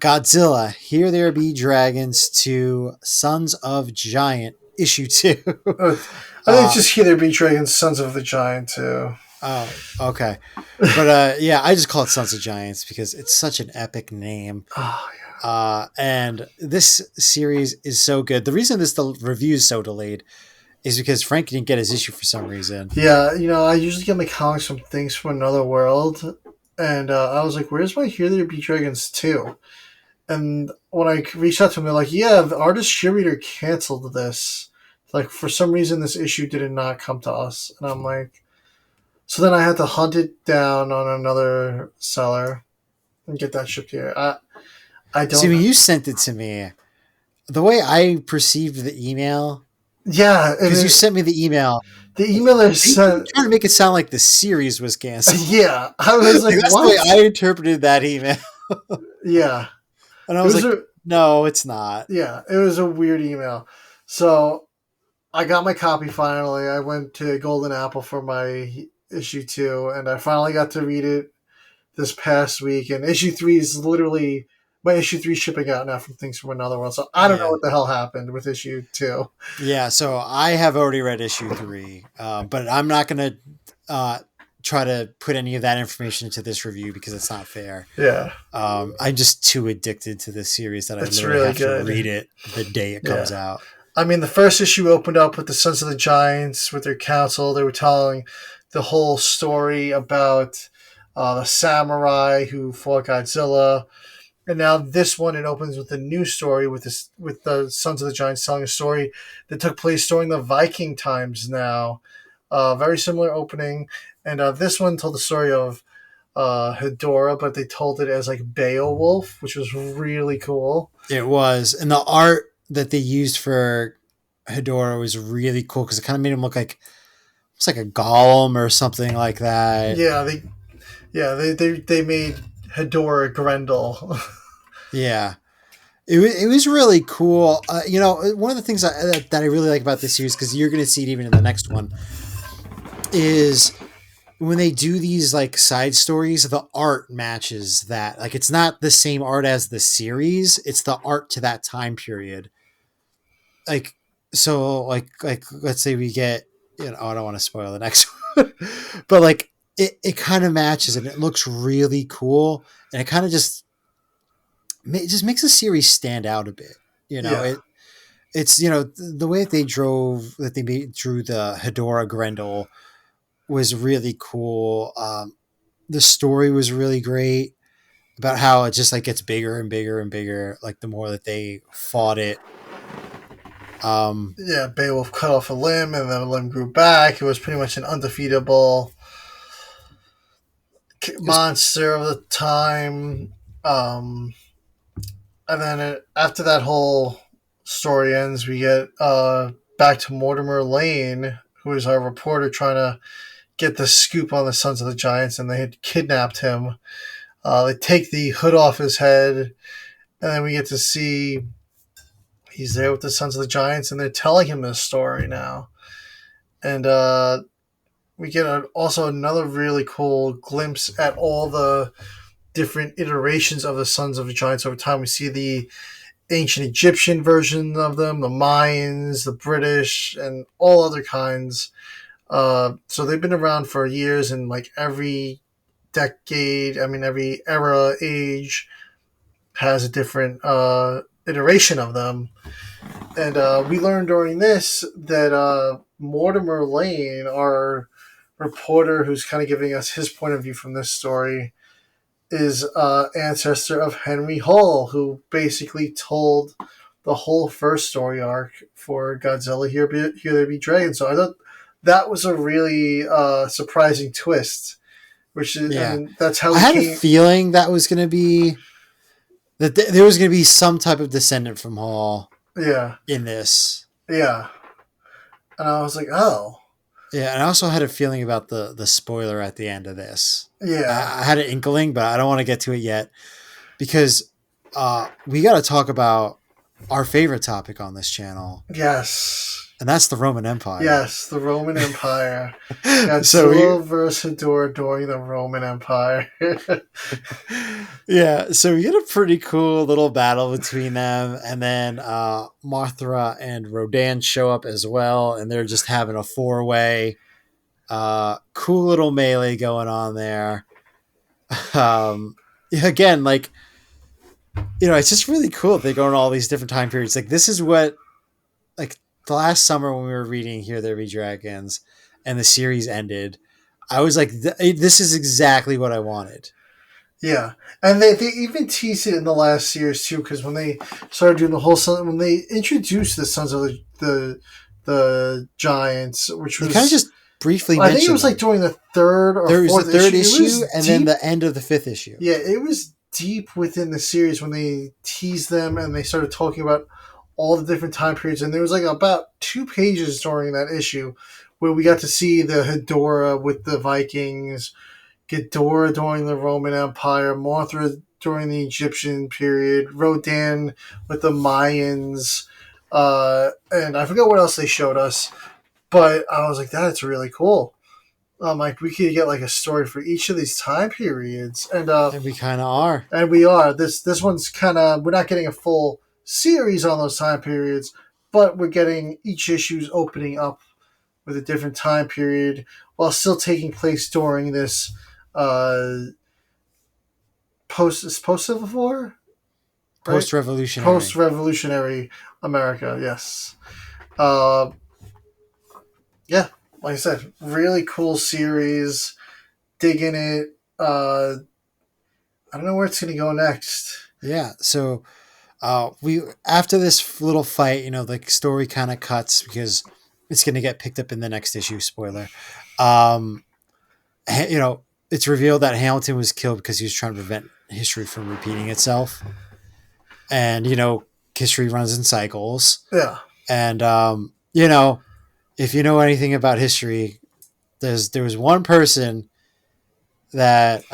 Godzilla, Here There Be Dragons to Sons of Giant, issue 2. I think it's just Here There Be Dragons, Sons of the Giant too. Oh, okay. But yeah, I just call it Sons of Giants because it's such an epic name. Oh, And this series is so good. The reason this review is so delayed is because Frank didn't get his issue for some reason. yeah. I usually get my comics from Things from Another World, and I was like, "Where's my Here There Be Dragons 2?" And when I reached out to them, they're like, "Yeah, our distributor canceled this. Like for some reason, this issue did not come to us." And I'm like, so then I had to hunt it down on another seller and get that shipped here. I don't. See, when you sent it to me, the way I perceived the email, Yeah, because you sent me the email. The emailer sent trying to make it sound like the series was canceled. Yeah, I was like, that's what? the way I interpreted that email. Yeah, and I was like, no, it's not. Yeah, it was a weird email. So I got my copy finally. I went to Golden Apple for my issue 2, and I finally got to read it this past week. And issue 3 is literally my issue 3 shipping out now from Things from Another World. So I don't know what the hell happened with issue 2. Yeah, so I have already read issue 3, but I'm not going to try to put any of that information into this review because it's not fair. Yeah. I'm just too addicted to this series that I literally really have good. to read it the day it comes out. I mean, the first issue opened up with the Sons of the Giants with their council. They were telling the whole story about the samurai who fought Godzilla. And now this one, it opens with a new story with the Sons of the Giants telling a story that took place during the Viking times now. Very similar opening. And this one told the story of Hedorah, but they told it as like Beowulf, which was really cool. It was. And the art that they used for Hedorah was really cool because it kind of made him look like it's like a golem or something like that. Yeah, they made Hedorah Grendel. Yeah. It was really cool. One of the things that I really like about this series, because you're going to see it even in the next one, is when they do these like side stories, the art matches that. Like it's not the same art as the series; it's the art to that time period. Like let's say we get, I don't want to spoil the next one, but like it kind of matches and it looks really cool, and it kind of just makes the series stand out a bit. It's the way that they drew the Hedorah Grendel was really cool. The story was really great about how it just like gets bigger and bigger and bigger, like the more that they fought it. Beowulf cut off a limb and then a limb grew back. It was pretty much an undefeatable monster of the time. And then after that whole story ends, we get back to Mortimer Lane, who is our reporter trying to get the scoop on the Sons of the Giants, and they had kidnapped him. They take the hood off his head, and then we get to see he's there with the Sons of the Giants, and they're telling him this story now. And we get also another really cool glimpse at all the different iterations of the Sons of the Giants over time. We see the ancient Egyptian version of them, the Mayans, the British, and all other kinds. So they've been around for years, and like every decade, every era, age has a different iteration of them. And we learned during this that Mortimer Lane, our reporter who's kind of giving us his point of view from this story, is ancestor of Henry Hull, who basically told the whole first story arc for Godzilla Here There Be Dragons. So I thought that was a really surprising twist. Which is, that's how I had a feeling that was going to be that there was going to be some type of descendant from Hall. Yeah. In this. Yeah. And I was like, oh. Yeah, and I also had a feeling about the spoiler at the end of this. Yeah. I had an inkling, but I don't want to get to it yet because we got to talk about our favorite topic on this channel. Yes. and that's the Roman Empire. Yes, the Roman Empire. So we, Godzilla versus Hedorah during the Roman Empire. yeah, so we get a pretty cool little battle between them, and then Mothra and Rodan show up as well, and they're just having a four-way, cool little melee going on there. Yeah, again, like it's just really cool. They go in all these different time periods. Like this is what like the last summer when we were reading Here There Be Dragons, and the series ended. I was like, this is exactly what I wanted. Yeah, and they even teased it in the last series too, because when they started doing the whole when they introduced the Sons of the Giants, which They kind of was just briefly I think it mentioned was like them. during the third or There was the fourth third issue. It issue, was and then deep. the end of the fifth issue. Yeah, it was deep within the series when they teased them and they started talking about all the different time periods. And there was like about 2 pages during that issue where we got to see the Hedorah with the Vikings, Ghidorah during the Roman Empire, Mothra during the Egyptian period, Rodan with the Mayans, and I forgot what else they showed us. But I was like, that's really cool. Like we could get like a story for each of these time periods, And we kind of are. and we are this one's kind of we're not getting a full series on those time periods, but we're getting each issue's opening up with a different time period while still taking place during this uh, post Civil War, right? Post revolutionary. Post Revolutionary America, yes. Uh, yeah, like I said, really cool series. Digging it. I don't know where it's gonna go next. Yeah. So we after this little fight, the story kind of cuts because it's going to get picked up in the next issue. Spoiler. Um, it's revealed that Hamilton was killed because he was trying to prevent history from repeating itself, and history runs in cycles. Yeah. And if you know anything about history, there was one person that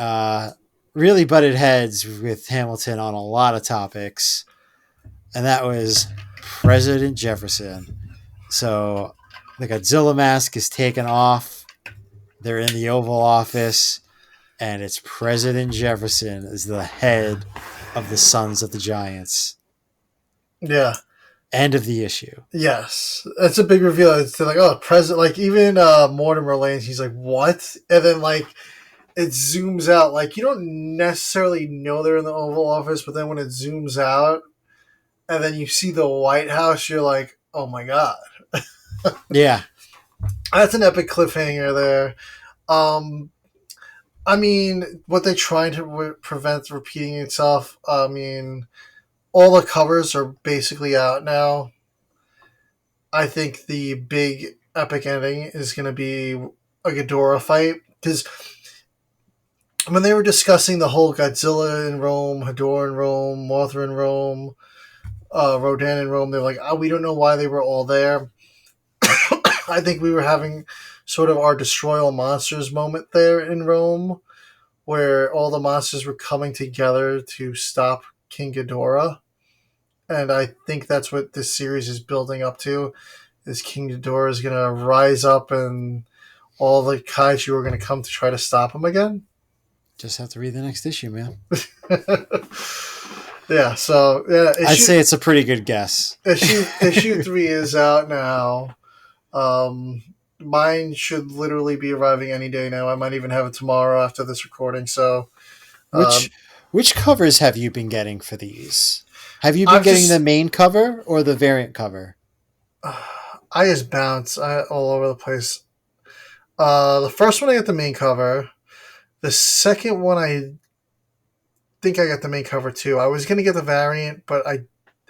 really butted heads with Hamilton on a lot of topics, and that was President Jefferson. So the Godzilla mask is taken off. They're in the Oval Office, and it's President Jefferson is the head of the Sons of the Giants. Yeah. End of the issue. Yes, it's a big reveal. It's like, oh, president. Like even Mortimer Lane, he's like, what? And then like it zooms out. Like you don't necessarily know they're in the Oval Office, but then when it zooms out, and then you see the White House, you're like, oh my god. Yeah. That's an epic cliffhanger there. I mean, what they're trying to prevent repeating itself. I mean, all the covers are basically out now. I think the big epic ending is going to be a Ghidorah fight because when they were discussing the whole Godzilla in Rome, Hedorah in Rome, Mothra in Rome, Rodan in Rome, they're like, oh, we don't know why they were all there. I think we were having sort of our Destroy All Monsters moment there in Rome, where all the monsters were coming together to stop King Ghidorah. And I think that's what this series is building up to, is King Ghidorah is going to rise up and all the kaiju are going to come to try to stop him again. Just have to read the next issue, man. Yeah, so yeah, I'd say it's a pretty good guess. Issue 3 is out now. Mine should literally be arriving any day now. I might even have it tomorrow after this recording. So, which covers have you been getting for these? Have you been getting the main cover or the variant cover? I just bounce all over the place. The first one I got the main cover. The second one I think I got the main cover too. I was gonna get the variant, but I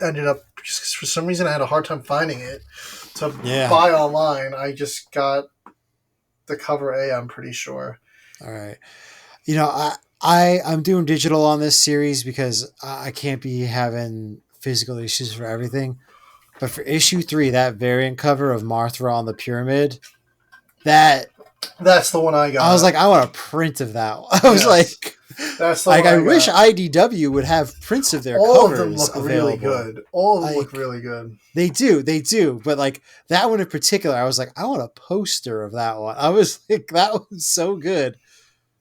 ended up just for some reason I had a hard time finding it to buy online. I just got the cover A. I'm pretty sure. All right. I'm doing digital on this series because I can't be having physical issues for everything. But for issue 3, that variant cover of Mothra on the pyramid, that's the one I got. I was like, I want a print of that. I was like, That's the Like, one I I wish got. IDW would have prints of their All of them covers look really available. good. All of them look Like, really good. they do. But like that one in particular, I was like, I want a poster of that one. I was like, that was so good.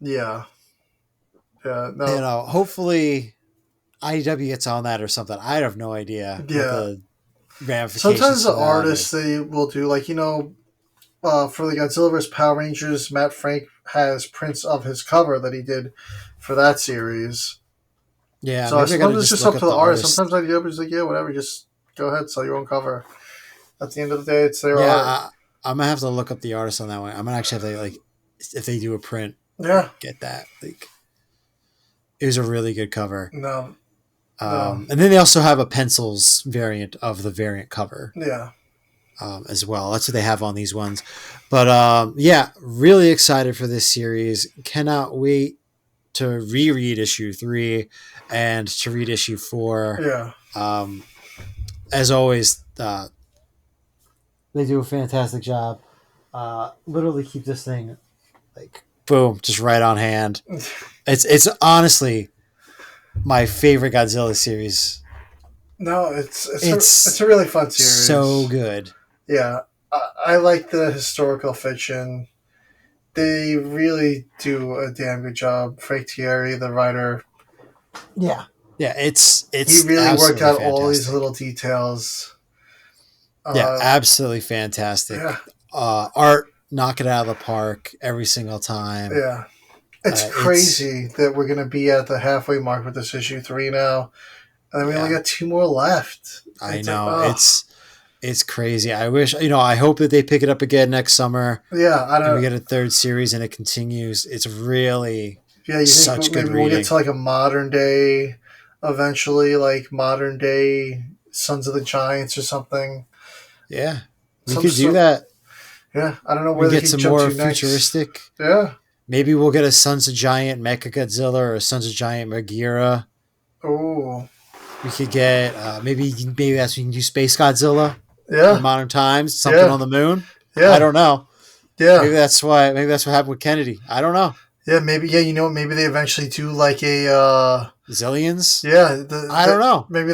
Yeah. Yeah. You No. know, hopefully IDW gets on that or something. I have no idea what Yeah. the Sometimes ramifications the for that artists is. they will do like for the Godzilla vs Power Rangers, Matt Frank has prints of his cover that he did for that series. Yeah, So maybe I got to sometimes it's just just look up to up the the artist. artist. Sometimes IDW is like, yeah, whatever, just go ahead, sell your own cover. At the end of the day, it's their Yeah, art. I'm gonna have to look up the artist on that one. I'm gonna actually have to like, if they do a print, Yeah. get that. Like, it was a really good cover. No. No. And then they also have a pencils variant of the variant cover Yeah. as well. That's what they have on these ones. But yeah, really excited for this series. Cannot wait to reread issue 3 and to read issue 4. Yeah. As always, they do a fantastic job. Literally keep this thing like boom, just right on hand. It's honestly my favorite Godzilla series. No, it's It's a really fun so series. good. Yeah. I like the historical fiction. They really do a damn good job. Frank Tieri, the writer, Yeah. Yeah, he it's really worked absolutely out all these fantastic. little details. Yeah, Uh, absolutely fantastic. yeah, Art knock it out of the park every single time. yeah. It's It's crazy that we're going to be at the halfway mark with this issue 3 now. And then we only yeah, got 2 more left. I It's like, know. oh, It's crazy. I wish, I hope that they pick it up again next summer yeah, I and we don't, get a third series and it continues. It's really yeah, you think such good maybe we'll get reading. to like a modern day eventually, like modern day Sons of the Giants or something. Yeah. We Some could do sort, that. yeah, I don't know We where they get could some jump more to next. futuristic. Yeah. Maybe we'll get a Sons of Giant Mecha Godzilla or a Sons of Giant Megira. Oh, We could get maybe that's we can do Space Godzilla in yeah, modern times, something yeah, on the moon. I yeah, don't know. yeah. Maybe that's what happened with Kennedy. I don't know. Yeah, maybe. Yeah, you know what? Maybe they eventually do like a. Zillions? Yeah, I don't know. maybe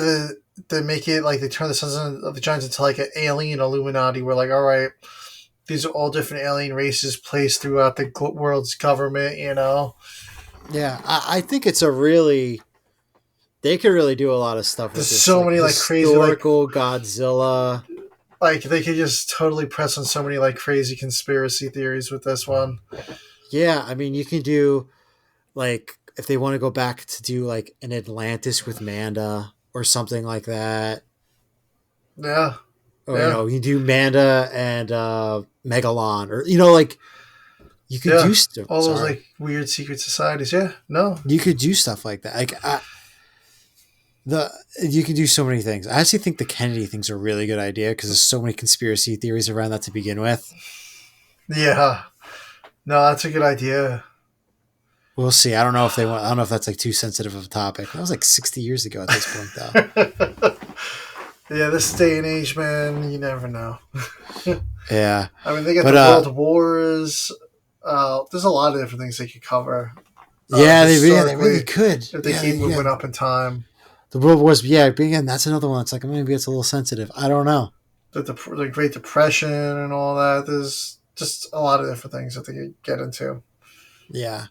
they make it like they turn the Sons of the Giants into like an alien Illuminati. Where like, all right, these are all different alien races placed throughout the world's government. You know, Yeah, I think it's a really they could really do a lot of stuff there's with this, so like many like crazy historical Godzilla. like they could just totally press on so many like crazy conspiracy theories with this one. Yeah, I mean you can do like if they want to go back to do like an Atlantis with Manda or something like that. Yeah, Or yeah, you do Manda and Megalon, or like you could yeah. do stuff. All those Sorry, like weird secret societies. Yeah, no, you could do stuff like that. The you can do so many things. I actually think the Kennedy thing's a really good idea because there's so many conspiracy theories around that to begin with. yeah, no, that's a good idea. We'll see. I don't know if they want. I don't know if that's like too sensitive of a topic. That was like 60 years ago at this point, though. Yeah, this day and age, man, you never know. Yeah, I mean, they got but the world wars. There's a lot of different things they could cover they historically really could. if they Yeah, keep yeah. moving up in time. The World Wars. Yeah, again, that's another one. It's like maybe it's a little sensitive. I don't know. The Great Depression and all that. There's just a lot of different things that they could get into. Yeah,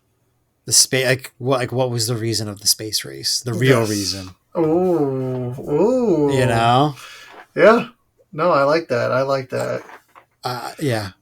the space. Like what was the reason of the space race? The real Yes. reason. Ooh, You ooh. know. Yeah. No, I like that. I like that. Yeah.